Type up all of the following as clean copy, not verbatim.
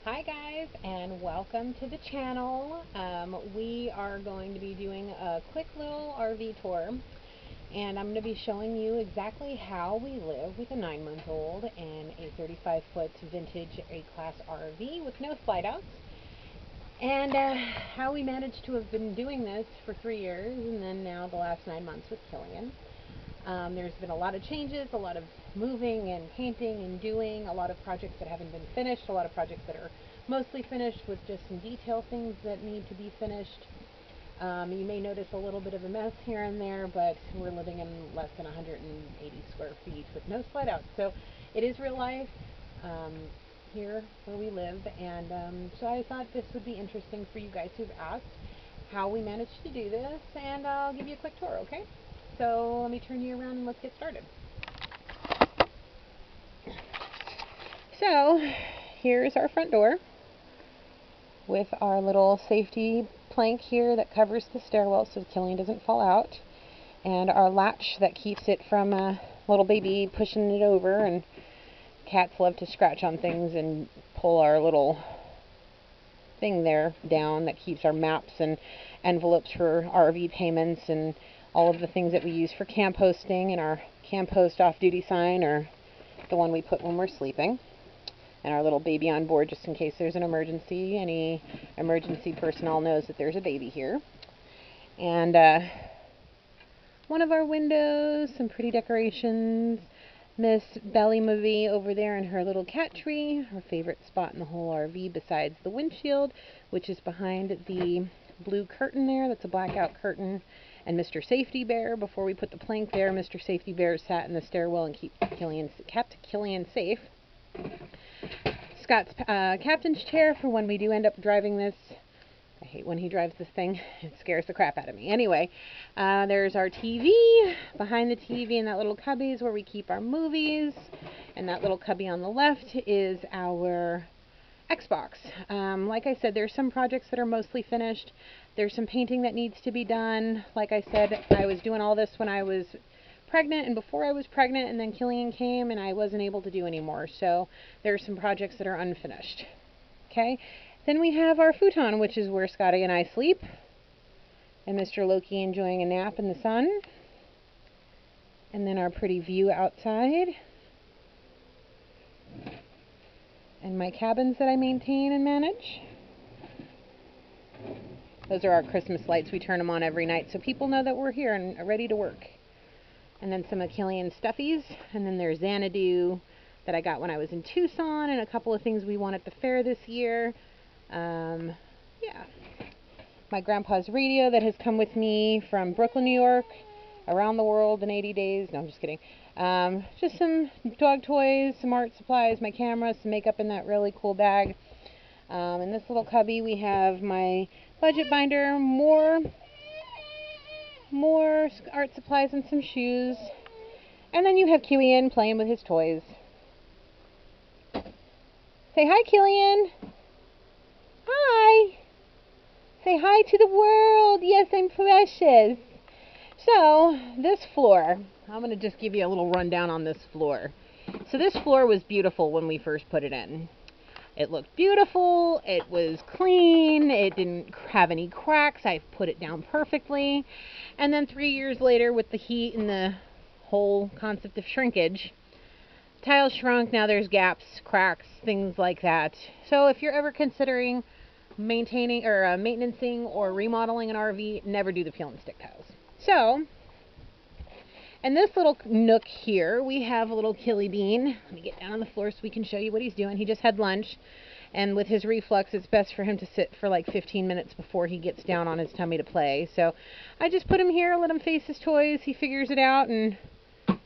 Hi guys, and welcome to the channel. We are going to be doing a quick little RV tour, and I'm going to be showing you exactly how we live with a 9-month-old in a 35-foot vintage A-class RV with no slide outs, and how we managed to have been doing this for 3 years and then now the last 9 months with Killian. There's been a lot of changes, a lot of moving and painting and doing, a lot of projects that haven't been finished, a lot of projects that are mostly finished with just some detail things that need to be finished. You may notice a little bit of a mess here and there, but we're living in less than 180 square feet with no slide outs. So it is real life here where we live, and so I thought this would be interesting for you guys who've asked how we managed to do this, and I'll give you a quick tour, okay? So let me turn you around and let's get started. So here's our front door with our little safety plank here that covers the stairwell so Killian doesn't fall out, and our latch that keeps it from a little baby pushing it over, and cats love to scratch on things and pull our little thing there down that keeps our maps and envelopes for RV payments and all of the things that we use for composting, and our compost off-duty sign, or the one we put when we're sleeping, and our little baby on board just in case there's an emergency. Any emergency personnel knows that there's a baby here. And one of our windows, some pretty decorations. Miss Belly Movie over there in her little cat tree, her favorite spot in the whole RV besides the windshield, which is behind the blue curtain there. That's a blackout curtain. And Mr. Safety Bear, before we put the plank there, Mr. Safety Bear sat in the stairwell and kept Killian safe. Scott's captain's chair for when we do end up driving this. I hate when he drives this thing. It scares the crap out of me. Anyway, there's our TV. Behind the TV in that little cubby is where we keep our movies. And that little cubby on the left is our Xbox. Like I said, there's some projects that are mostly finished. There's some painting that needs to be done. Like I said, I was doing all this when I was pregnant and before I was pregnant, and then Killian came and I wasn't able to do anymore. So there's some projects that are unfinished. Okay. Then we have our futon, which is where Scotty and I sleep, and Mr. Loki enjoying a nap in the sun. And then our pretty view outside. And my cabins that I maintain and manage. Those are our Christmas lights. We turn them on every night so people know that we're here and are ready to work. And then some of Killian's stuffies. And then there's Xanadu that I got when I was in Tucson, and a couple of things we won at the fair this year. Yeah. My grandpa's radio that has come with me from Brooklyn, New York, around the world in 80 days. No, I'm just kidding. Just some dog toys, some art supplies, my camera, some makeup in that really cool bag. In this little cubby we have my budget binder, more art supplies and some shoes. And then you have Killian playing with his toys. Say hi, Killian. Hi. Say hi to the world. Yes, I'm precious. So, this floor, I'm going to just give you a little rundown on this floor. So this floor was beautiful when we first put it in. It looked beautiful, it was clean, it didn't have any cracks, I put it down perfectly. And then 3 years later, with the heat and the whole concept of shrinkage, tiles shrunk, now there's gaps, cracks, things like that. So if you're ever considering maintaining or maintenancing or remodeling an RV, never do the peel and stick tiles. So, in this little nook here, we have a little Killy Bean. Let me get down on the floor so we can show you what he's doing. He just had lunch, and with his reflux, it's best for him to sit for like 15 minutes before he gets down on his tummy to play. So I just put him here, let him face his toys. He figures it out and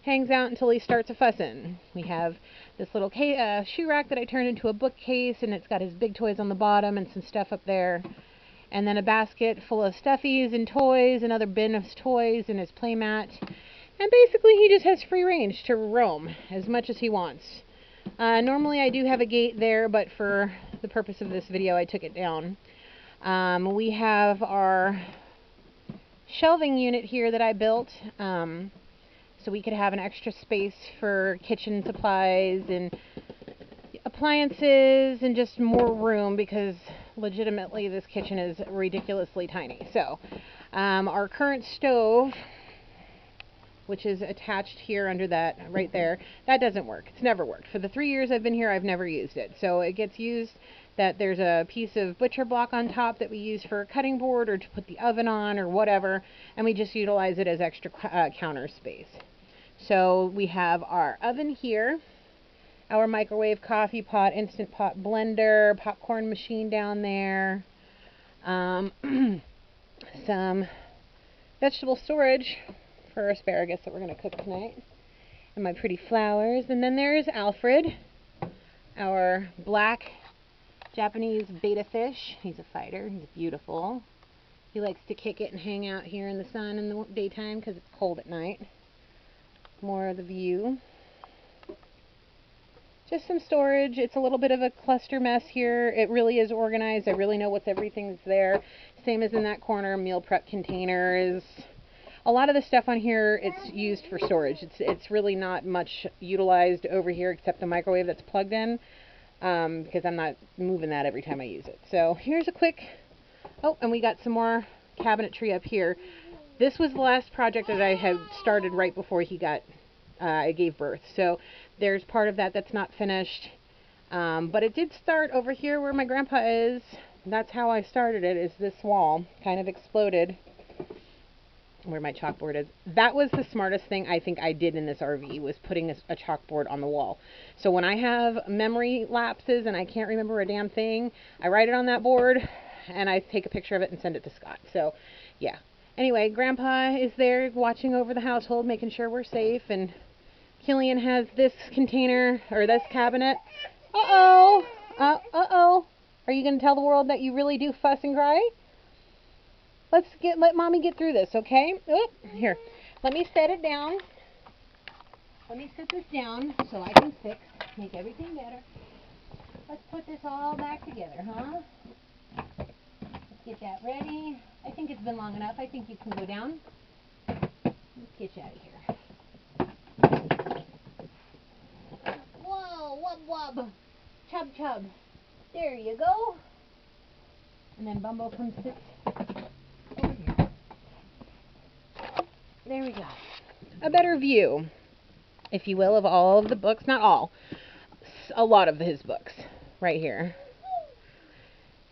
hangs out until he starts a fussing. We have this little shoe rack that I turned into a bookcase, and it's got his big toys on the bottom and some stuff up there. And then a basket full of stuffies and toys, another bin of toys, and his play mat. And basically he just has free range to roam as much as he wants. Normally I do have a gate there, but for the purpose of this video I took it down. We have our shelving unit here that I built so we could have an extra space for kitchen supplies and appliances and just more room, because legitimately this kitchen is ridiculously tiny. So our current stove, which is attached here under that right there, that doesn't work. It's never worked. For the 3 years I've been here, I've never used it. So it gets used that there's a piece of butcher block on top that we use for a cutting board or to put the oven on or whatever, and we just utilize it as extra counter space. So we have our oven here, our microwave, coffee pot, instant pot blender, popcorn machine down there, some vegetable storage for asparagus that we're going to cook tonight, and my pretty flowers. And then there's Alfred, our black Japanese betta fish. He's a fighter. He's beautiful. He likes to kick it and hang out here in the sun in the daytime because it's cold at night. More of the view. Just some storage. It's a little bit of a cluster mess here. It really is organized. I really know everything that's there. Same as in that corner, meal prep containers. A lot of the stuff on here, it's used for storage. It's really not much utilized over here except the microwave that's plugged in, because I'm not moving that every time I use it. So here's a quick, oh, and we got some more cabinetry up here. This was the last project that I had started right before he got, I gave birth. So there's part of that that's not finished. But it did start over here where my grandpa is. That's how I started it, is this wall kind of exploded where my chalkboard is. That was the smartest thing I think I did in this RV, was putting a chalkboard on the wall. So when I have memory lapses and I can't remember a damn thing, I write it on that board and I take a picture of it and send it to Scott. So yeah. Anyway, Grandpa is there watching over the household, making sure we're safe, and Killian has this container, or this cabinet. Uh-oh! Uh-oh! Are you going to tell the world that you really do fuss and cry? Let Mommy get through this, okay? Oh, here. Let me set it down. Let me set this down so I can make everything better. Let's put this all back together, huh? Let's get that ready. I think it's been long enough. I think you can go down. Let's get you out of here. Whoa, wub wub. Chub chub. There you go. And then Bumbo comes sit over here. There we go. A better view, if you will, of all of the books. Not all. A lot of his books. Right here.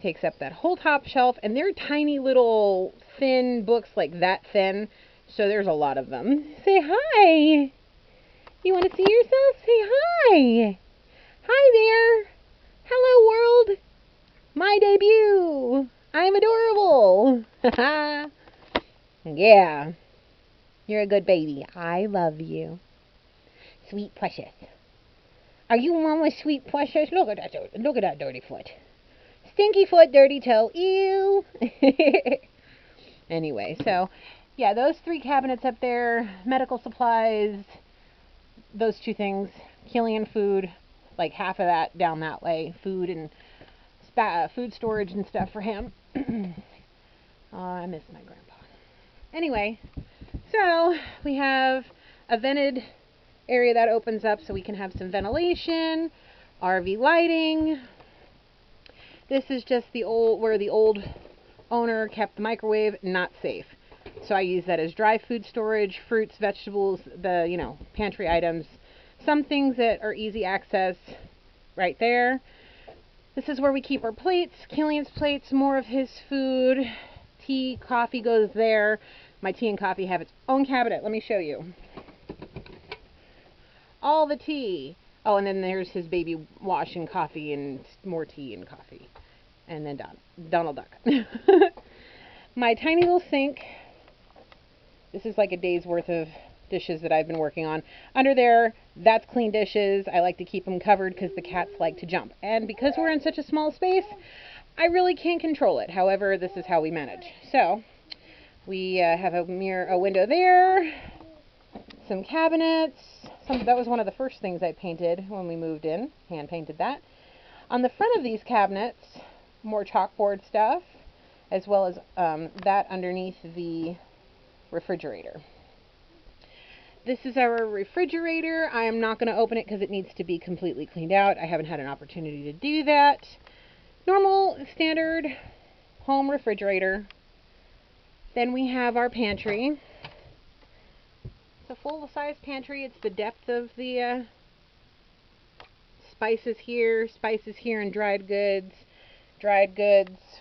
Takes up that whole top shelf, and they're tiny little thin books, like that thin, so there's a lot of them. Say hi. You want to see yourself? Say hi. Hi there. Hello world. My debut. I'm adorable. Yeah. You're a good baby. I love you. Sweet precious. Are you Mama's sweet precious? Look at that dirty foot. Stinky foot, dirty toe. Ew. Anyway, so yeah, those three cabinets up there, medical supplies, those two things, Killian food, like half of that down that way, food and food storage and stuff for him. Oh, I miss my grandpa. Anyway, so we have a vented area that opens up so we can have some ventilation, RV lighting. This is just the where the old owner kept the microwave, not safe. So I use that as dry food storage, fruits, vegetables, the, pantry items. Some things that are easy access right there. This is where we keep our plates, Killian's plates, more of his food. Tea, coffee goes there. My tea and coffee have its own cabinet. Let me show you. All the tea. Oh, and then there's his baby wash and coffee and more tea and coffee. And then Donald Duck. My tiny little sink. This is like a day's worth of dishes that I've been working on. Under there, that's clean dishes. I like to keep them covered because the cats like to jump. And because we're in such a small space, I really can't control it. However, this is how we manage. So, we have a window there. Some cabinets. That was one of the first things I painted when we moved in. Hand painted that. On the front of these cabinets, more chalkboard stuff, as well as that underneath the refrigerator. This is our refrigerator. I am not going to open it because it needs to be completely cleaned out. I haven't had an opportunity to do that. Normal, standard home refrigerator. Then we have our pantry. It's a full-size pantry. It's the depth of the spices here, and dried goods,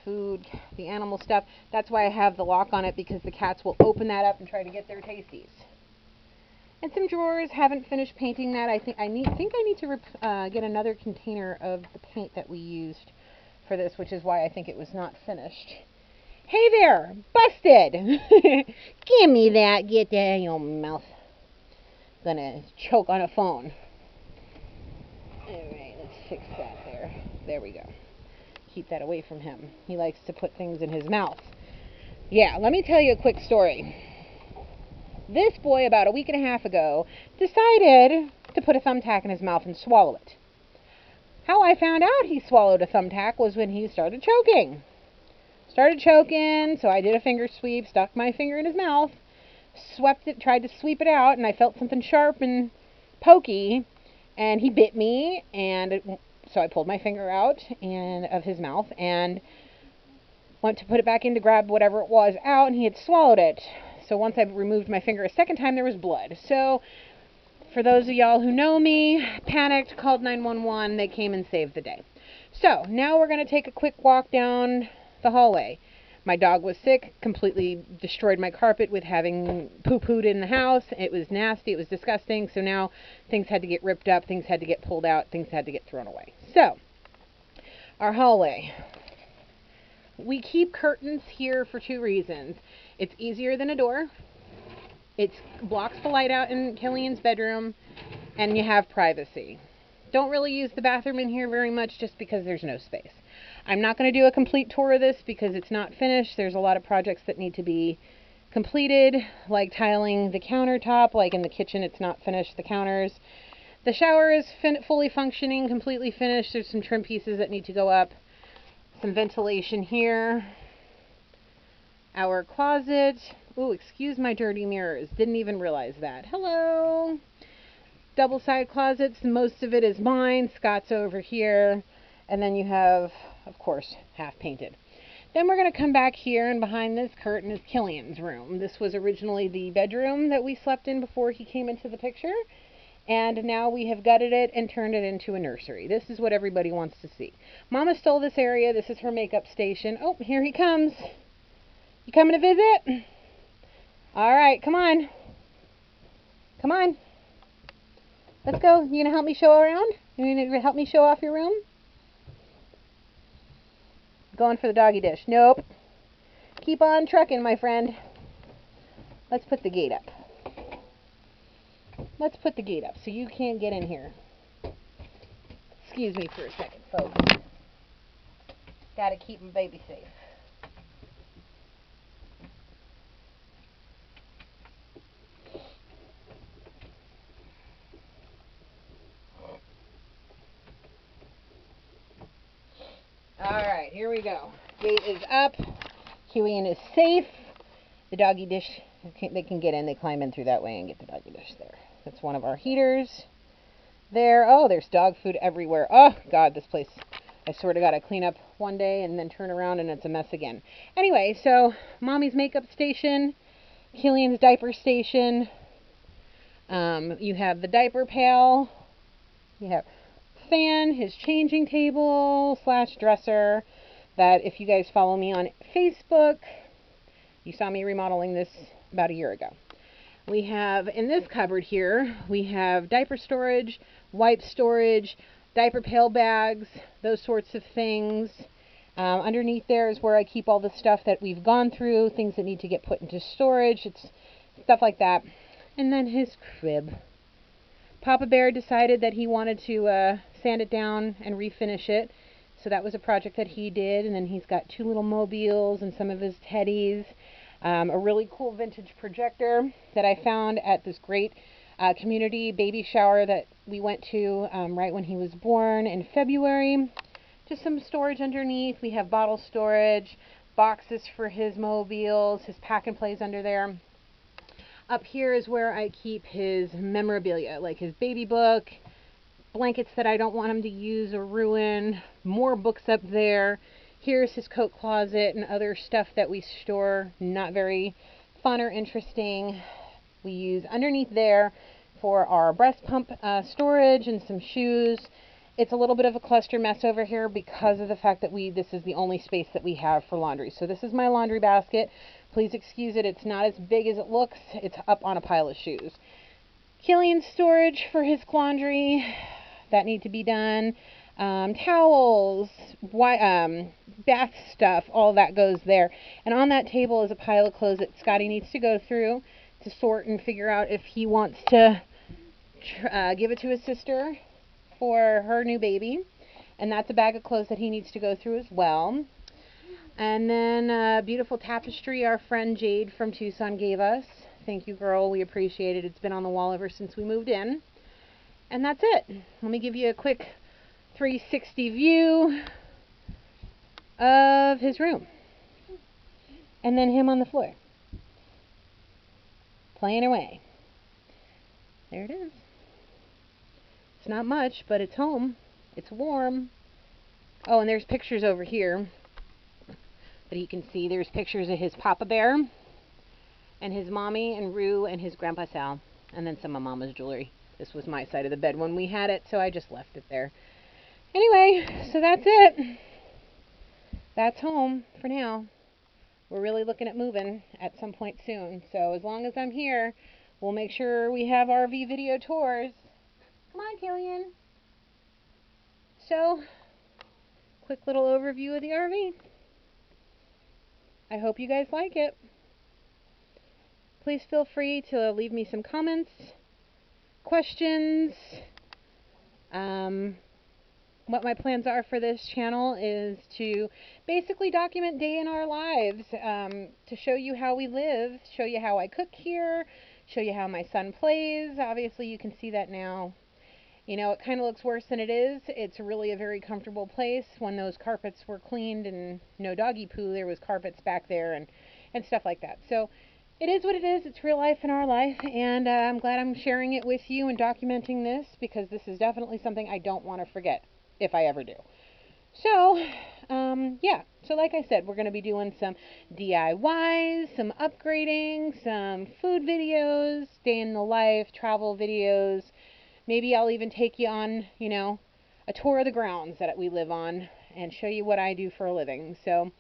food, the animal stuff. That's why I have the lock on it, because the cats will open that up and try to get their tasties. And some drawers. Haven't finished painting that. I think I need to get another container of the paint that we used for this, which is why I think it was not finished. Hey there, busted! Give me that. Get that in your mouth. Gonna choke on a phone. Alright, let's fix that there. There we go. Keep that away from him. He likes to put things in his mouth. Yeah, let me tell you a quick story. This boy, about a week and a half ago, decided to put a thumbtack in his mouth and swallow it. How I found out he swallowed a thumbtack was when he started choking. So I did a finger sweep, stuck my finger in his mouth, swept it, tried to sweep it out, and I felt something sharp and pokey, and he bit me, and so I pulled my finger out of his mouth and went to put it back in to grab whatever it was out, and he had swallowed it. So once I removed my finger a second time, there was blood. So for those of y'all who know me, panicked, called 911, they came and saved the day. So now we're going to take a quick walk down the hallway. My dog was sick, completely destroyed my carpet with having poo-pooed in the house. It was nasty, it was disgusting, so now things had to get ripped up, things had to get pulled out, things had to get thrown away. So, our hallway. We keep curtains here for two reasons. It's easier than a door, it blocks the light out in Killian's bedroom, and you have privacy. Don't really use the bathroom in here very much just because there's no space. I'm not going to do a complete tour of this because it's not finished. There's a lot of projects that need to be completed, like tiling the countertop, like in the kitchen it's not finished, the counters. The shower is fully functioning, completely finished. There's some trim pieces that need to go up. Some ventilation here. Our closet. Ooh, excuse my dirty mirrors. Didn't even realize that. Hello. Double-side closets. Most of it is mine. Scott's over here. And then you have, of course, half painted. Then we're going to come back here, and behind this curtain is Killian's room. This was originally the bedroom that we slept in before he came into the picture. And now we have gutted it and turned it into a nursery. This is what everybody wants to see. Mama stole this area. This is her makeup station. Oh, here he comes. You coming to visit? All right, come on. Come on. Let's go. You going to help me show around? You going to help me show off your room? Going for the doggy dish. Nope. Keep on trucking, my friend. Let's put the gate up. Let's put the gate up so you can't get in here. Excuse me for a second, folks. Gotta keep my baby safe. Alright, here we go. Gate is up. Killian is safe. The doggy dish, they can get in. They climb in through that way and get the doggy dish there. That's one of our heaters. There. Oh, there's dog food everywhere. Oh, God, this place, I swear to God, I clean up one day and then turn around and it's a mess again. Anyway, so Mommy's makeup station, Killian's diaper station. You have the diaper pail. You have fan, his changing table / dresser, that if you guys follow me on Facebook, you saw me remodeling this about a year ago. We have, in this cupboard here, we have diaper storage, wipe storage, diaper pail bags, those sorts of things. Underneath there is where I keep all the stuff that we've gone through, things that need to get put into storage, it's stuff like that. And then his crib. Papa Bear decided that he wanted to sand it down and refinish it. So that was a project that he did. And then he's got 2 little mobiles and some of his teddies. A really cool vintage projector that I found at this great community baby shower that we went to right when he was born in February. Just some storage underneath. We have bottle storage, boxes for his mobiles, his pack and plays under there. Up here is where I keep his memorabilia, like his baby book, blankets that I don't want him to use or ruin, more books up there. Here's his coat closet and other stuff that we store, not very fun or interesting. We use underneath there for our breast pump storage and some shoes. It's a little bit of a cluster mess over here because of the fact that this is the only space that we have for laundry. So this is my laundry basket. Please excuse it. It's not as big as it looks. It's up on a pile of shoes. Killian's storage for his laundry that need to be done. Towels, bath stuff, all that goes there. And on that table is a pile of clothes that Scotty needs to go through to sort and figure out if he wants to give it to his sister for her new baby. And that's a bag of clothes that he needs to go through as well. And then beautiful tapestry our friend Jade from Tucson gave us. Thank you, girl. We appreciate it. It's been on the wall ever since we moved in. And that's it. Let me give you a quick 360 view of his room. And then him on the floor, playing away. There it is. It's not much, but it's home. It's warm. Oh, and there's pictures over here that you can see. There's pictures of his Papa Bear and his mommy and Rue and his Grandpa Sal, and then some of Mama's jewelry. This was my side of the bed when we had it, so I just left it there. Anyway, so that's it. That's home for now. We're really looking at moving at some point soon. So as long as I'm here, we'll make sure we have RV video tours. Come on, Killian. So, quick little overview of the RV. I hope you guys like it. Please feel free to leave me some comments, questions. What my plans are for this channel is to basically document day in our lives, to show you how we live, show you how I cook here, show you how my son plays. Obviously you can see that now. You know, it kind of looks worse than it is. It's really a very comfortable place. When those carpets were cleaned and no doggy poo, there was carpets back there and stuff like that. So it is what it is. It's real life in our life, and I'm glad I'm sharing it with you and documenting this, because this is definitely something I don't want to forget if I ever do. So, yeah. So like I said, we're going to be doing some DIYs, some upgrading, some food videos, day in the life, travel videos. Maybe I'll even take you on, you know, a tour of the grounds that we live on and show you what I do for a living. So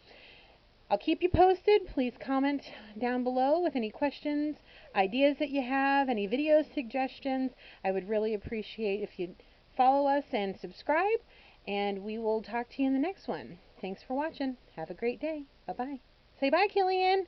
I'll keep you posted. Please comment down below with any questions, ideas that you have, any video suggestions. I would really appreciate if you'd follow us and subscribe, and we will talk to you in the next one. Thanks for watching. Have a great day. Bye-bye. Say bye, Killian.